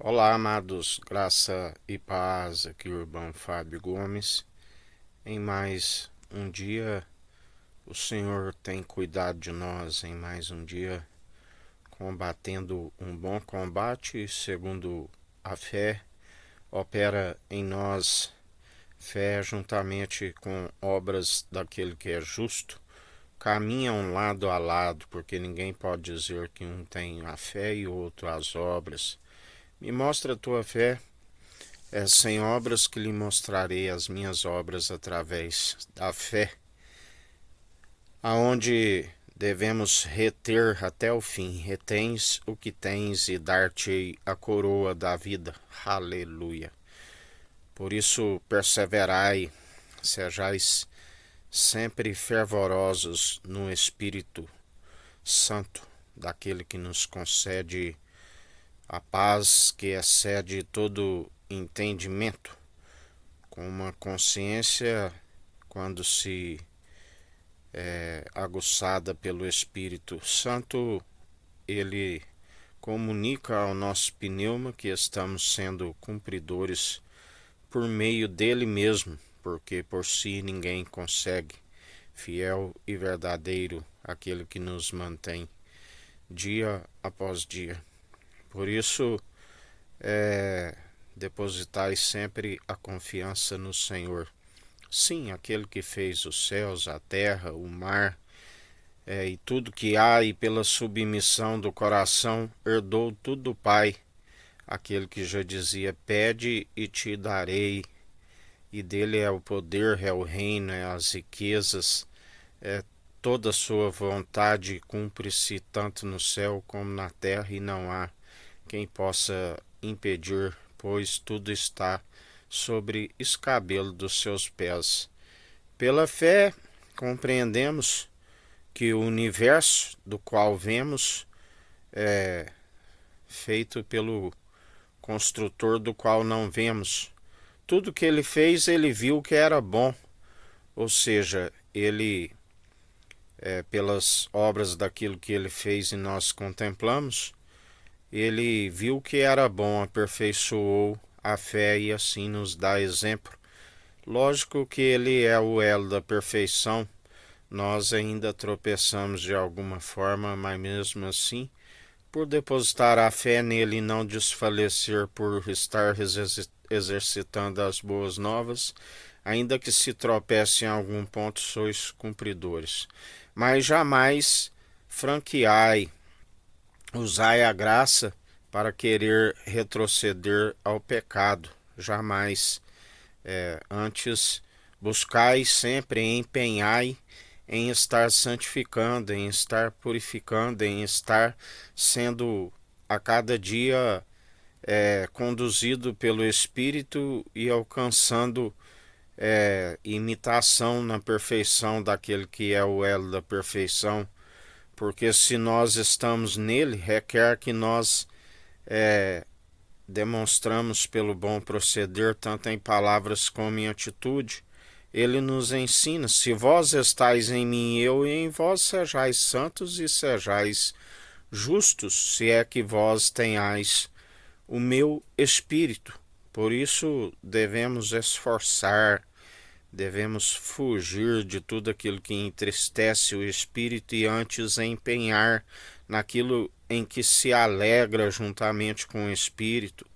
Olá, amados, graça e paz, aqui o irmão Fábio Gomes. Em mais um dia, o Senhor tem cuidado de nós, em mais um dia, combatendo um bom combate, segundo a fé, opera em nós fé juntamente com obras daquele que é justo, caminham lado a lado, porque ninguém pode dizer que um tem a fé e o outro as obras. Me mostra a tua fé. É sem obras que lhe mostrarei as minhas obras através da fé, aonde devemos reter até o fim. Retens o que tens e dar-te a coroa da vida. Aleluia. Por isso perseverai, sejais sempre fervorosos no Espírito Santo, daquele que nos concede a paz que excede todo entendimento, com uma consciência quando se aguçada pelo Espírito Santo, ele comunica ao nosso pneuma que estamos sendo cumpridores por meio dele mesmo, porque por si ninguém consegue. Fiel e verdadeiro aquele que nos mantém dia após dia. Por isso, depositai sempre a confiança no Senhor. Sim, aquele que fez os céus, a terra, o mar e tudo que há, e pela submissão do coração herdou tudo do Pai. Aquele que já dizia: pede e te darei, e dele é o poder, é o reino, é as riquezas, é toda a sua vontade cumpre-se tanto no céu como na terra, e não há quem possa impedir, pois tudo está sobre escabelo dos seus pés. Pela fé, compreendemos que o universo do qual vemos é feito pelo construtor do qual não vemos. Tudo que ele fez, ele viu que era bom, ou seja, ele, pelas obras daquilo que ele fez e nós contemplamos, ele viu que era bom, aperfeiçoou a fé e assim nos dá exemplo. Lógico que ele é o elo da perfeição, nós ainda tropeçamos de alguma forma, mas mesmo assim, por depositar a fé nele e não desfalecer por estar exercitando as boas novas, ainda que se tropece em algum ponto, sois cumpridores. Mas jamais franqueai, usai a graça para querer retroceder ao pecado. Jamais. Antes, buscai sempre, empenhai em estar santificando, em estar purificando, em estar sendo a cada dia conduzido pelo Espírito e alcançando imitação na perfeição daquele que é o elo da perfeição, porque se nós estamos nele, requer que nós demonstramos pelo bom proceder, tanto em palavras como em atitude. Ele nos ensina: se vós estáis em mim, eu e em vós, sejais santos e sejais justos, se é que vós tenhais o meu espírito. Por isso devemos esforçar, devemos fugir de tudo aquilo que entristece o espírito e antes empenhar naquilo em que se alegra juntamente com o espírito,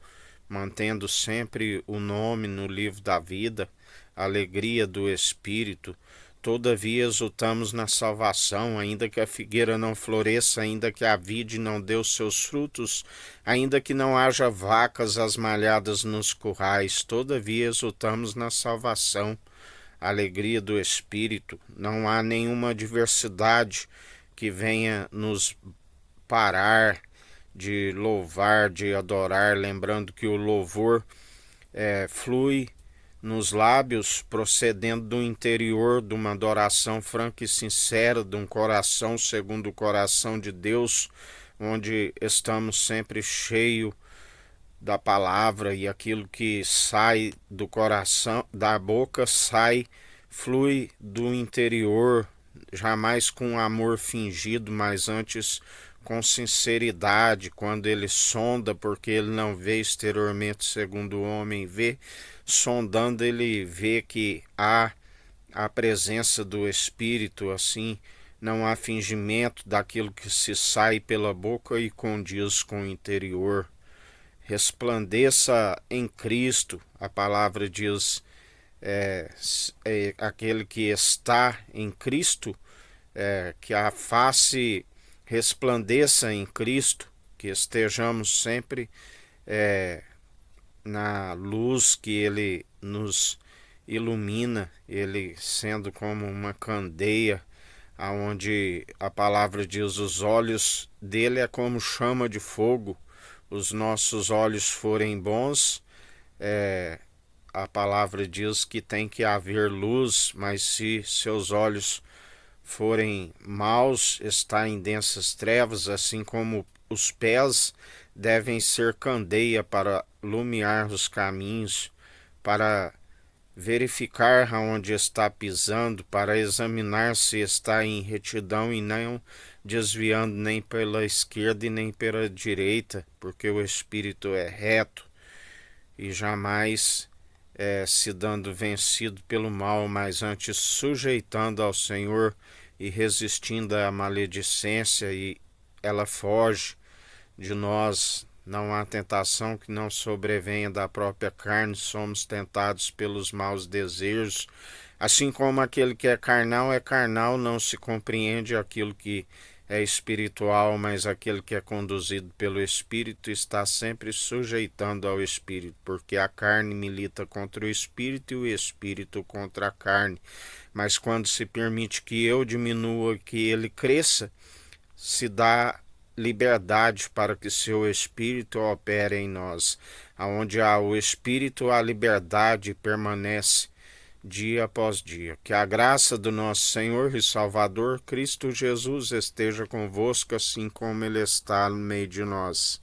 mantendo sempre o nome no livro da vida, a alegria do espírito. Todavia exultamos na salvação, ainda que a figueira não floresça, ainda que a vide não dê os seus frutos, ainda que não haja vacas asmalhadas nos currais, todavia exultamos na salvação, a alegria do Espírito. Não há nenhuma adversidade que venha nos parar de louvar, de adorar, lembrando que o louvor flui nos lábios, procedendo do interior de uma adoração franca e sincera, de um coração segundo o coração de Deus, onde estamos sempre cheios da palavra, e aquilo que sai do coração, da boca, flui do interior, jamais com amor fingido, mas antes com sinceridade, quando ele sonda, porque ele não vê exteriormente segundo o homem vê, sondando ele vê que há a presença do Espírito, assim, não há fingimento daquilo que se sai pela boca e condiz com o interior. Resplandeça em Cristo, a palavra diz, aquele que está em Cristo, que a face resplandeça em Cristo, que estejamos sempre na luz que Ele nos ilumina, Ele sendo como uma candeia, aonde a palavra diz os olhos dele é como chama de fogo. Os nossos olhos forem bons, a palavra diz que tem que haver luz, mas se seus olhos forem maus, está em densas trevas, assim como os pés devem ser candeia para iluminar os caminhos, para verificar aonde está pisando, para examinar se está em retidão e não desviando nem pela esquerda e nem pela direita, porque o Espírito é reto e jamais se dando vencido pelo mal, mas antes sujeitando ao Senhor e resistindo à maledicência, e ela foge de nós. Não há tentação que não sobrevenha da própria carne, somos tentados pelos maus desejos. Assim como aquele que é carnal, não se compreende aquilo que é espiritual, mas aquele que é conduzido pelo Espírito está sempre sujeitando ao Espírito, porque a carne milita contra o Espírito e o Espírito contra a carne. Mas quando se permite que eu diminua e que ele cresça, se dá liberdade para que seu Espírito opere em nós. Aonde há o Espírito, a liberdade permanece dia após dia. Que a graça do nosso Senhor e Salvador Cristo Jesus esteja convosco, assim como Ele está no meio de nós.